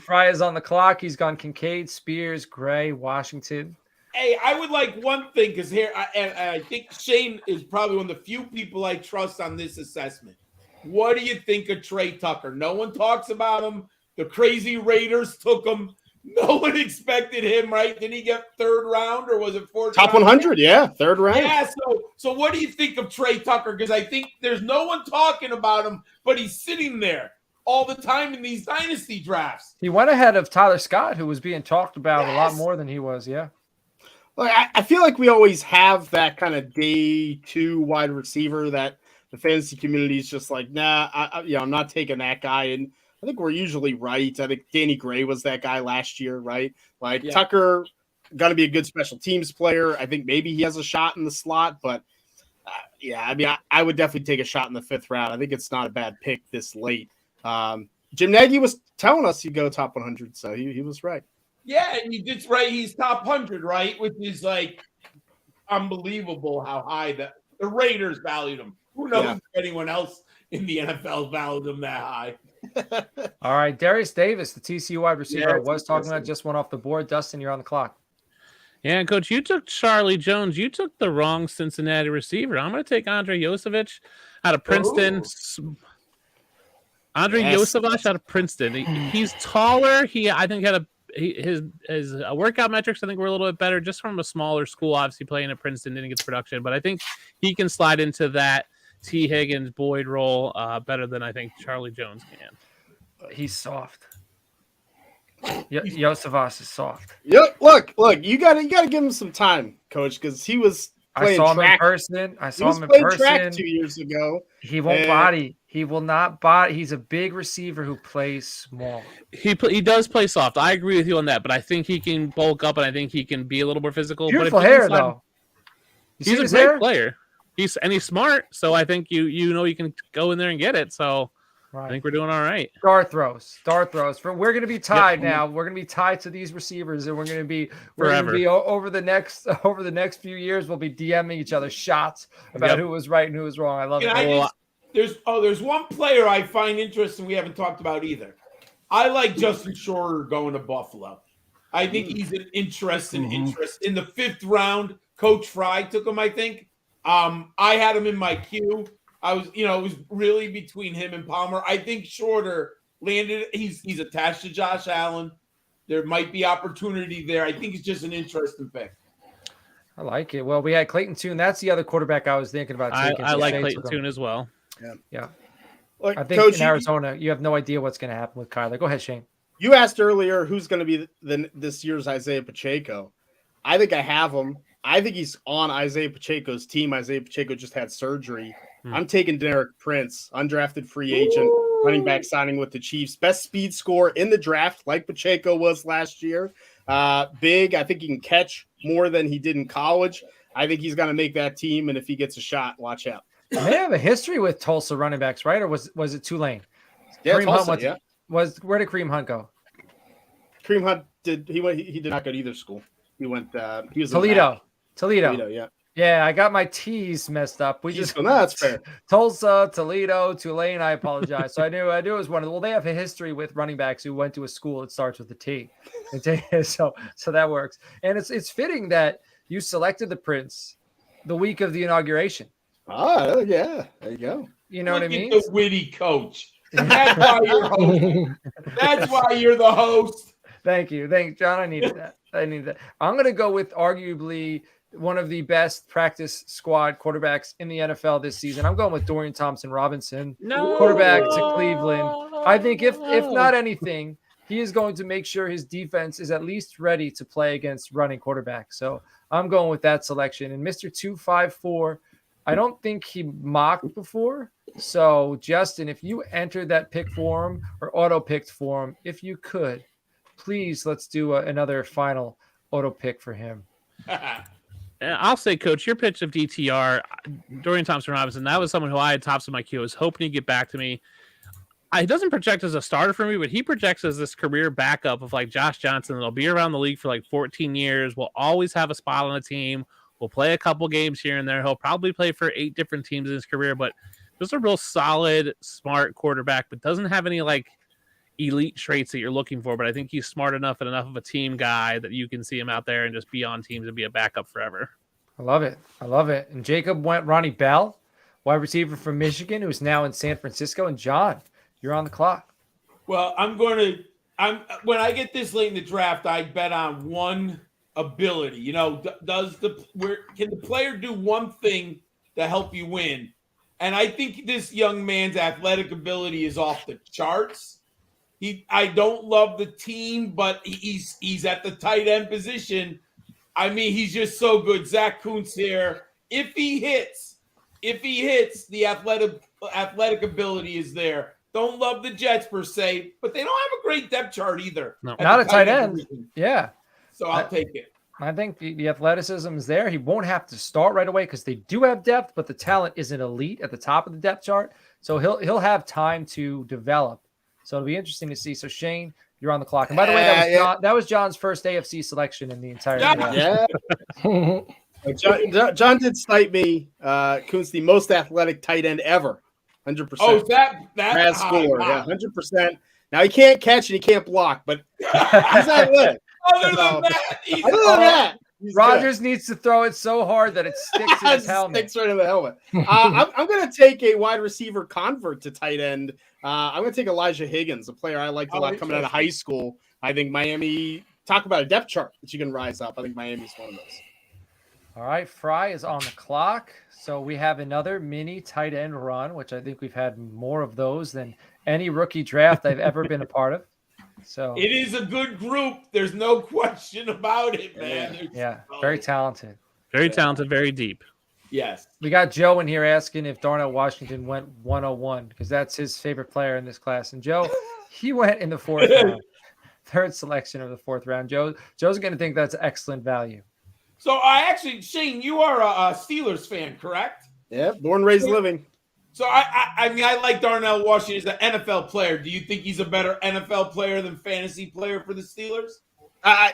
Fry is on the clock. He's gone Kincaid, Spears, Gray, Washington. Hey, I would like one thing because here, I think Shane is probably one of the few people I trust on this assessment. What do you think of Trey Tucker? No one talks about him. The crazy Raiders took him. No one expected him, right? Didn't he get 3rd round or was it 4th? Top 100, yeah, 3rd round. Yeah, so what do you think of Trey Tucker? Because I think there's no one talking about him, but he's sitting there all the time in these dynasty drafts. He went ahead of Tyler Scott, who was being talked about a lot more than he was, yeah. Look, I feel like we always have that kind of day 2 wide receiver that the fantasy community is just like, nah, I'm not taking that guy. And I think we're usually right. I think Danny Gray was that guy last year, right? Like Tucker, going to be a good special teams player. I think maybe he has a shot in the slot, but I would definitely take a shot in the 5th round. I think it's not a bad pick this late. Jim Nagy was telling us he'd go top 100, so he was right. Yeah, and you did right. He's top 100, right? Which is like unbelievable how high the Raiders valued him. Who knows if anyone else in the NFL valued him that high? All right, Darius Davis, the TCU wide receiver I was talking about, just went off the board. Dustin, you're on the clock. Yeah, and Coach, you took Charlie Jones. You took the wrong Cincinnati receiver. I'm going to take Andre Yosevich out of Princeton. Yosevich out of Princeton. He's taller. I think had his workout metrics I think were a little bit better just from a smaller school. Obviously, playing at Princeton didn't get the production, but I think he can slide into that T. Higgins Boyd role better than I think Charlie Jones can. He's soft. Yosevich is soft. Yep. Look, you gotta give him some time, Coach, because he was playing track. I saw him in person. Track 2 years ago. He won't body. He will not body. He's a big receiver who plays small. He does play soft. I agree with you on that, but I think he can bulk up and I think he can be a little more physical. Beautiful hair, though. He's a great player. he's smart, so I think you can go in there and get it. So Right. I think we're doing all right. Dart throws. We're going to be tied now. We're going to be tied to these receivers, and we're going to be over the next few years. We'll be DMing each other shots about who was right and who was wrong. I love it. There's one player I find interesting we haven't talked about either. I like Justin Shorter going to Buffalo. I think he's an interesting interest. In the 5th round, Coach Fry took him, I think. I had him in my queue. It was really between him and Palmer. I think Shorter landed. He's attached to Josh Allen. There might be opportunity there. I think it's just an interesting pick. I like it. Well, we had Clayton Tune. That's the other quarterback I was thinking about taking. I like Clayton Tune as well. Yeah. Like, I think Coach, in Arizona, you have no idea what's going to happen with Kyler. Go ahead, Shane. You asked earlier who's going to be this year's Isaiah Pacheco. I think I have him. I think he's on Isaiah Pacheco's team. Isaiah Pacheco just had surgery. I'm taking Derek Prince, undrafted free agent, running back signing with the Chiefs. Best speed score in the draft, like Pacheco was last year. Big. I think he can catch more than he did in college. I think he's going to make that team, and if he gets a shot, watch out. They have a history with Tulsa running backs, right? Or was it Tulane? Yeah, Kareem Tulsa, Hunt where did Kareem Hunt go? Kareem Hunt he did not go to either school. He was Toledo. Yeah. Yeah, I got my T's messed up. No, that's fair. Tulsa, Toledo, Tulane. I apologize. So I knew it was one of the. Well, they have a history with running backs who went to a school that starts with a T. So that works. And it's fitting that you selected the Prince the week of the inauguration. Oh yeah, there you go. You know what I mean? The witty coach. That's why you're host. That's why you're the host. Thank you, John. I needed that. I'm going to go with arguably one of the best practice squad quarterbacks in the NFL this season. I'm going with Dorian Thompson-Robinson, quarterback to Cleveland. I think if not anything, he is going to make sure his defense is at least ready to play against running quarterbacks. So I'm going with that selection. And Mr. 254, I don't think he mocked before. So Justin, if you entered that pick form or auto picked form, if you could, please let's do another final auto pick for him. I'll say, Coach, your pitch of DTR, Dorian Thompson-Robinson, that was someone who I had tops of my queue. I was hoping he'd get back to me. He doesn't project as a starter for me, but he projects as this career backup of like Josh Johnson. That'll be around the league for like 14 years. Will always have a spot on the team. Will play a couple games here and there. He'll probably play for 8 different teams in his career, but just a real solid, smart quarterback, but doesn't have any like elite traits that you're looking for. But I think he's smart enough and enough of a team guy that you can see him out there and just be on teams and be a backup forever. I love it. And Jacob went Ronnie Bell, wide receiver from Michigan, who's now in San Francisco. And John, you're on the clock. Well, when I get this late in the draft, I bet on one ability. You know, can the player do one thing to help you win? And I think this young man's athletic ability is off the charts. I don't love the team, but he's at the tight end position. I mean, he's just so good. Zach Kuntz here. If he hits, the athletic ability is there. Don't love the Jets per se, but they don't have a great depth chart either. No. Not a tight end. Position. Yeah. So I'll take it. I think the athleticism is there. He won't have to start right away because they do have depth, but the talent isn't elite at the top of the depth chart. So he'll have time to develop. So it'll be interesting to see. So Shane, you're on the clock. And by the way, that was John's first AFC selection in the entire draft. Yeah. John did cite me. Kuntz, the most athletic tight end ever. 100%. Oh, that's score. Wow. Yeah, 100%. Now he can't catch and he can't block, but he's athletic. Other than that, Rodgers needs to throw it so hard that it sticks in his helmet. Sticks right in the helmet. I'm going to take a wide receiver convert to tight end. I'm going to take Elijah Higgins, a player I liked a lot coming out of high school. I think Miami, talk about a depth chart that you can rise up. I think Miami's one of those. All right, Fry is on the clock. So we have another mini tight end run, which I think we've had more of those than any rookie draft I've ever been a part of. So it is a good group. There's no question about it, man. Yeah, very talented. Very talented, very deep. Yes. We got Joe in here asking if Darnell Washington went 101 because that's his favorite player in this class. And Joe, he went in the 4th round, 3rd selection of the 4th round. Joe's going to think that's excellent value. So Shane, you are a Steelers fan, correct? Yeah, born, raised, living. So I mean, I like Darnell Washington as an NFL player. Do you think he's a better NFL player than fantasy player for the Steelers?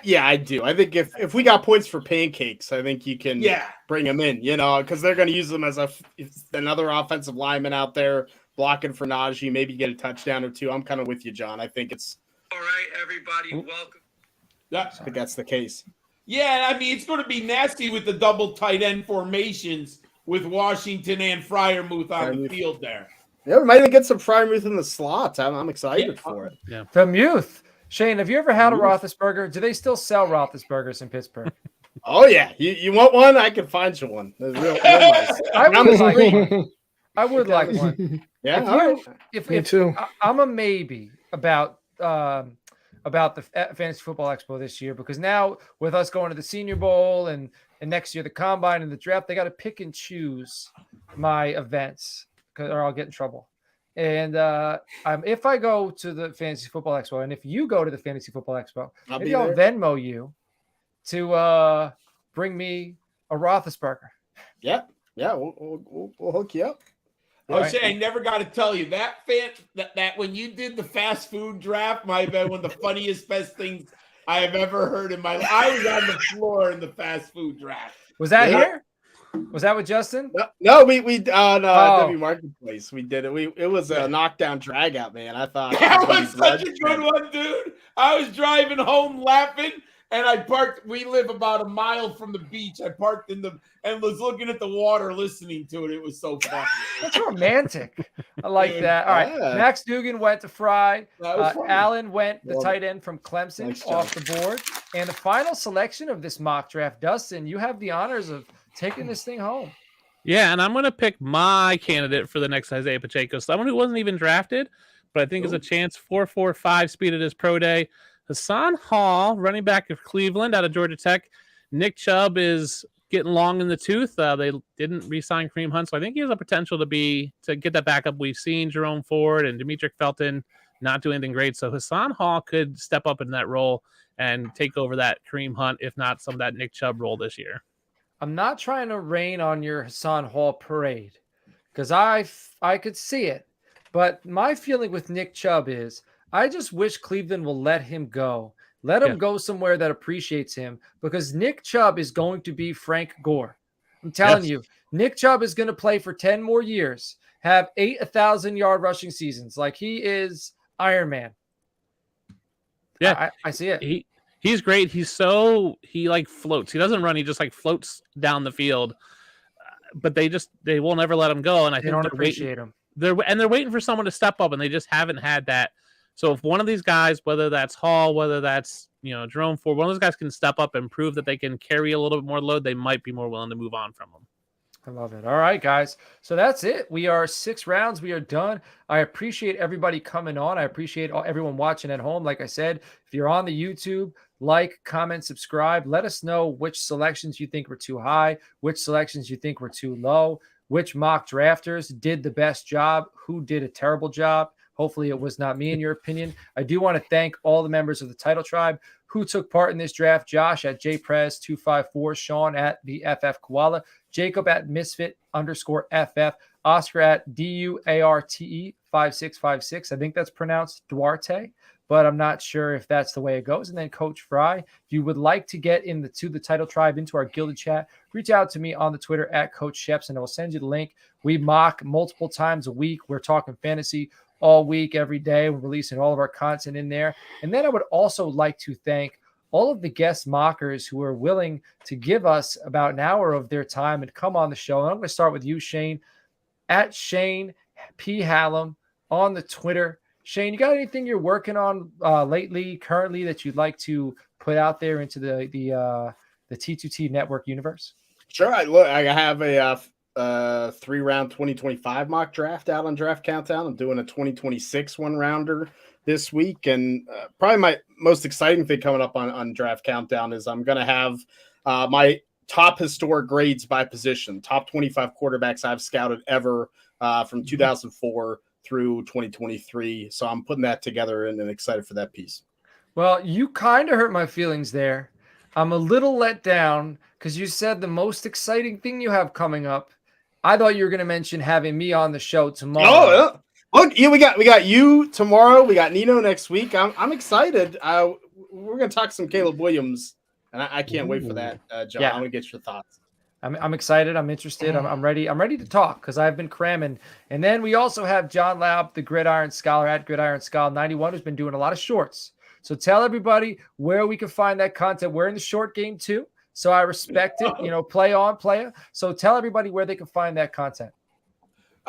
Yeah, I do. I think if we got points for pancakes, I think you can bring him in, because they're going to use them as another offensive lineman out there blocking for Najee, maybe get a touchdown or two. I'm kind of with you, John. I think it's all right, everybody. Welcome. I think that's the case. Yeah, I mean, it's going to be nasty with the double tight end formations with Washington and Freiermuth on the field there. Yeah, we might even get some Freiermuth in the slot. I'm excited for it. Yeah. From youth. Shane, have you ever had a Roethlisberger? Do they still sell Roethlisbergers in Pittsburgh? Oh, yeah. You want one? I can find you one. They're real nice. I would like one. Yeah, Me too. I'm a maybe about the Fantasy Football Expo this year, because now with us going to the Senior Bowl and next year the Combine and the Draft, they got to pick and choose my events or I'll get in trouble. And if I go to the Fantasy Football Expo, and if you go to the Fantasy Football Expo, maybe I'll Venmo you to bring me a Roethlisberger. Yeah, we'll hook you up. Oh, right. Shane, I never got to tell you that when you did the fast food draft might have been one of the funniest, best things I have ever heard in my life. I was on the floor in the fast food draft. Was that here? Was that with Justin? No, we on W Marketplace. We did it. It was a knockdown drag out, man. I thought that was such a good one, dude. I was driving home laughing, and I parked. We live about a mile from the beach. I parked and was looking at the water, listening to it. It was so funny. That's romantic. I like that. All right, Max Dugan went to Fry. Allen went the tight end from Clemson off the board. And the final selection of this mock draft, Dustin, you have the honors of taking this thing home. Yeah, and I'm going to pick my candidate for the next Isaiah Pacheco. Someone who wasn't even drafted, but I think is a chance. 4.45 speed at his pro day. Hassan Hall, running back of Cleveland out of Georgia Tech. Nick Chubb is getting long in the tooth. They didn't re-sign Kareem Hunt, so I think he has a potential to get that backup. We've seen Jerome Ford and Demetric Felton not do anything great, so Hassan Hall could step up in that role and take over that Kareem Hunt, if not some of that Nick Chubb role this year. I'm not trying to rain on your Hassan Hall parade because I could see it, but my feeling with Nick Chubb is I just wish Cleveland will let him go. Let him go somewhere that appreciates him, because Nick Chubb is going to be Frank Gore. I'm telling you, Nick Chubb is going to play for 10 more years, have 8 1,000-yard rushing seasons. Like, he is Iron Man. Yeah, I see it. He's great. He floats. He doesn't run. He just floats down the field. But they will never let him go. And I think they don't appreciate him. They're waiting for someone to step up, and they just haven't had that. So if one of these guys, whether that's Hall, whether that's Jerome Ford, one of those guys can step up and prove that they can carry a little bit more load, they might be more willing to move on from them. I love it. All right, guys. So that's it. We are 6 rounds. We are done. I appreciate everybody coming on. I appreciate everyone watching at home. Like I said, if you're on the YouTube, like, comment, subscribe. Let us know which selections you think were too high, which selections you think were too low, which mock drafters did the best job, who did a terrible job. Hopefully it was not me, in your opinion. I do want to thank all the members of the Title Tribe who took part in this draft. Josh at JPrez254, Sean at the FF Koala, Jacob at Misfit_FF, Oscar at DUARTE5656. I think that's pronounced Duarte, but I'm not sure if that's the way it goes. And then Coach Fry, if you would like to get to the Title Tribe, into our Gilded Chat, reach out to me on the Twitter at Coach Sheps, and I will send you the link. We mock multiple times a week. We're talking fantasy all week, every day. We're releasing all of our content in there. And then I would also like to thank all of the guest mockers who are willing to give us about an hour of their time and come on the show. And I'm going to start with you, Shane, at Shane P. Hallam on the Twitter. Shane, you got anything you're working on currently that you'd like to put out there into the T2T network universe? Sure. I have a 3-round 2025 mock draft out on Draft Countdown. I'm doing a 2026 1-rounder this week, and probably my most exciting thing coming up on Draft Countdown is I'm going to have my top historic grades by position, top 25 quarterbacks I've scouted ever from 2004 through 2023. So I'm putting that together and excited for that piece. Well, you kind of hurt my feelings there. I'm a little let down because you said the most exciting thing you have coming up I thought you were going to mention having me on the show tomorrow. Oh, yeah. Look, yeah, we got you tomorrow. We got Nino next week. I'm excited. We're gonna talk some Caleb Williams, and I can't wait for that, John. Yeah. I want to get your thoughts. I'm excited. I'm interested. I'm ready. I'm ready to talk because I've been cramming. And then we also have John Laub, the Gridiron Scholar at Gridiron Scholar 91, who's been doing a lot of shorts. So tell everybody where we can find that content. We're in the short game too, so I respect it. Play on, player. So tell everybody where they can find that content.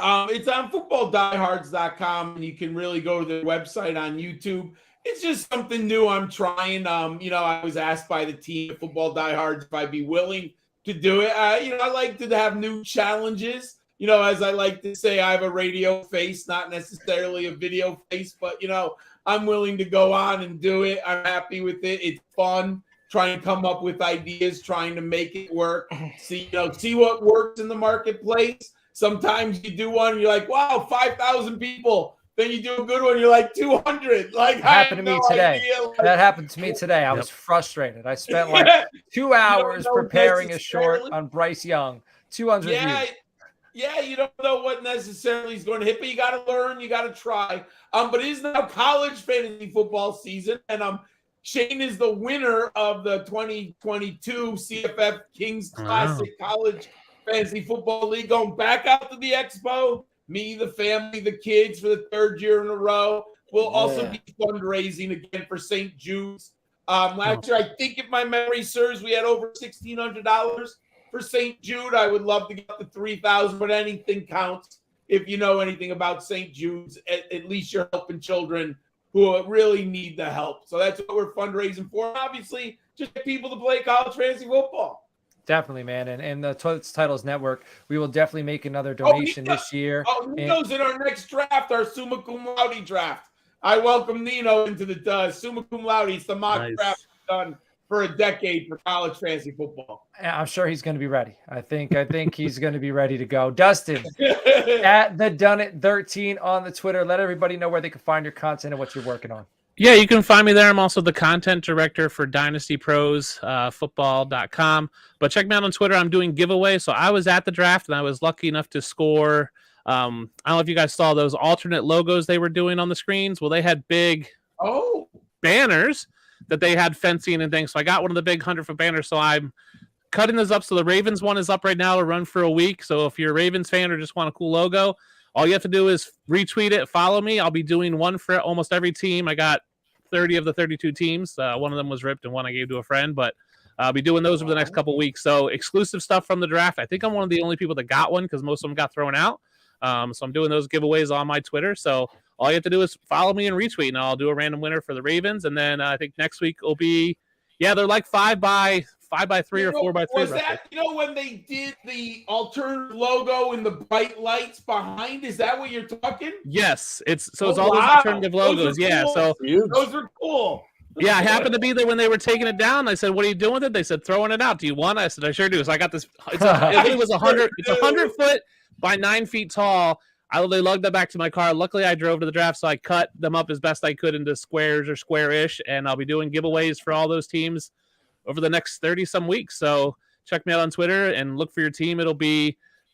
It's on footballdiehards.com, and you can really go to the website on YouTube. It's just something new I'm trying. I was asked by the team at Football Diehards if I'd be willing to do it. I like to have new challenges. As I like to say, I have a radio face, not necessarily a video face, but, I'm willing to go on and do it. I'm happy with it. It's fun trying to come up with ideas, trying to make it work, see what works in the marketplace. Sometimes you do one and you're like, wow, 5,000 people. Then you do a good one, you're like 200. Like, that happened to me today. That happened to me today. I was frustrated. I spent like 2 hours preparing a short on Bryce Young. 200 views. Yeah, you don't know what necessarily is going to hit, but you got to learn, you got to try. But it is now college fantasy football season, and Shane is the winner of the 2022 CFF Kings Classic College Fantasy Football League, going back out to the Expo. Me, the family, the kids for the third year in a row. We'll also be fundraising again for St. Jude's. Last year, I think if my memory serves, we had over $1,600 for St. Jude. I would love to get up to $3,000, but anything counts. If you know anything about St. Jude's, at least you're helping children who really need the help. So that's what we're fundraising for. Obviously, just get people to play college fantasy football. Definitely, man. And the Toilets Titles Network, we will definitely make another donation this year. Nino's in our next draft, our Summa Cum Laude draft. I welcome Nino into the Summa Cum Laude. It's the mock draft done for a decade for college fantasy football. I'm sure he's going to be ready. I think he's going to be ready to go. Dustin, at the Done It 13 on the Twitter, let everybody know where they can find your content and what you're working on. Yeah, you can find me there. I'm also the content director for Dynasty Pros, football.com. But check me out on Twitter. I'm doing giveaways. So I was at the draft, and I was lucky enough to score. I don't know if you guys saw those alternate logos they were doing on the screens. Well, they had big banners that they had fencing and things. So I got one of the big 100-foot banners. So I'm cutting those up. So the Ravens one is up right now to run for a week. So if you're a Ravens fan or just want a cool logo, all you have to do is retweet it, follow me. I'll be doing one for almost every team. I got 30 of the 32 teams. One of them was ripped and one I gave to a friend, but I'll be doing those over the next couple weeks. So exclusive stuff from the draft. I think I'm one of the only people that got one because most of them got thrown out. So I'm doing those giveaways on my Twitter. So all you have to do is follow me and retweet, and I'll do a random winner for the Ravens. And then I think next week will be, they're like 5x3 or 4x3. Was that, when they did the alternative logo and the bright lights behind? Is that what you're talking? Yes. It's all those alternative logos. Cool. So those are cool. Yeah, I happened to be there when they were taking it down. I said, "What are you doing with it?" They said, "Throwing it out. Do you want it?" I said, "I sure do." So I got this. It was 100. It's 100 foot by 9 feet tall. I literally lugged that back to my car. Luckily, I drove to the draft, so I cut them up as best I could into squares or square-ish, and I'll be doing giveaways for all those teams over the next 30-some weeks. So check me out on Twitter and look for your team.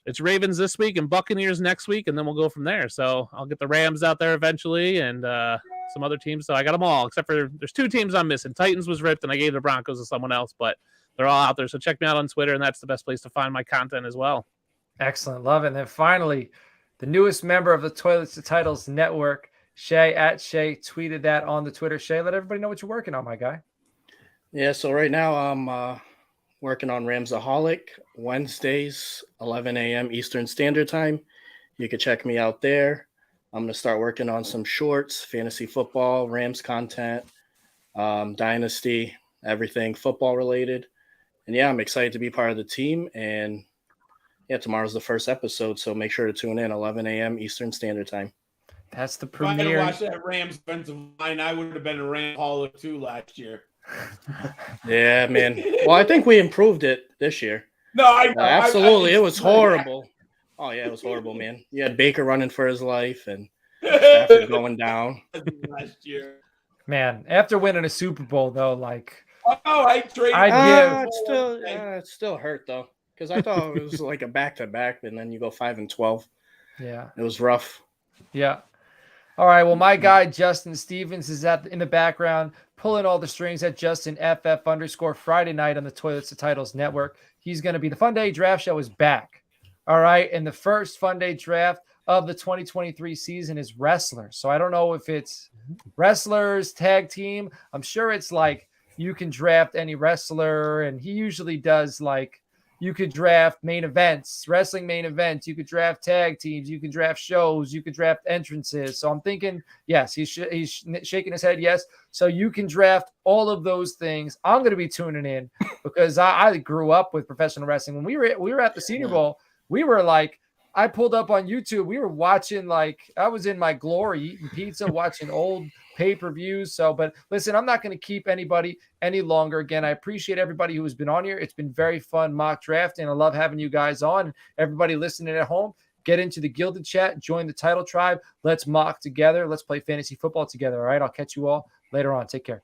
It's Ravens this week and Buccaneers next week, and then we'll go from there. So I'll get the Rams out there eventually and some other teams. So I got them all, except for there's 2 teams I'm missing. Titans was ripped, and I gave the Broncos to someone else, but they're all out there. So check me out on Twitter, and that's the best place to find my content as well. Excellent. Love it. And then finally, the newest member of the Toilets to Titles Network, Shay at Shay, tweeted that on the Twitter. Shay, let everybody know what you're working on, my guy. Yeah, so right now I'm working on Ramsaholic Wednesdays, 11 a.m. Eastern Standard Time. You can check me out there. I'm going to start working on some shorts, fantasy football, Rams content, Dynasty, everything football related. And yeah, I'm excited to be part of the team. And yeah, tomorrow's the first episode, so make sure to tune in 11 a.m. Eastern Standard Time. That's the If I had premiere. watched that Rams defensive line, I would have been a Ramsaholic too last year. Yeah, man. Well, I think we improved it this year. No, I know. Absolutely. It was horrible. Oh, yeah, it was horrible, man. You had Baker running for his life and Stafford going down. Last year. Man, after winning a Super Bowl, though, like, I traded. I'd It still hurt, though. because I thought it was like a back-to-back, and then you go 5-12. Yeah. It was rough. Yeah. All right. Well, my guy Justin Stevens is in the background pulling all the strings at Justin FF_ Friday night on the Toilets to Titles Network. He's going to be the Fun Day Draft Show is back. All right. And the first Fun Day Draft of the 2023 season is wrestlers. So I don't know if it's wrestlers, tag team. I'm sure it's like you can draft any wrestler, and he usually does like you could draft main events, wrestling main events. You could draft tag teams. You could draft shows. You could draft entrances. So I'm thinking, yes, he's shaking his head. Yes. So you can draft all of those things. I'm going to be tuning in because I grew up with professional wrestling. When we were at the Senior Bowl, we were like, I pulled up on YouTube. We were watching, like, I was in my glory eating pizza, watching old pay-per-views. So, but listen, I'm not going to keep anybody any longer. Again, I appreciate everybody who has been on here. It's been very fun mock drafting. I love having you guys on. Everybody listening at home, get into the Gilded Chat, join the Title Tribe. Let's mock together. Let's play fantasy football together. All right. I'll catch you all later on. Take care.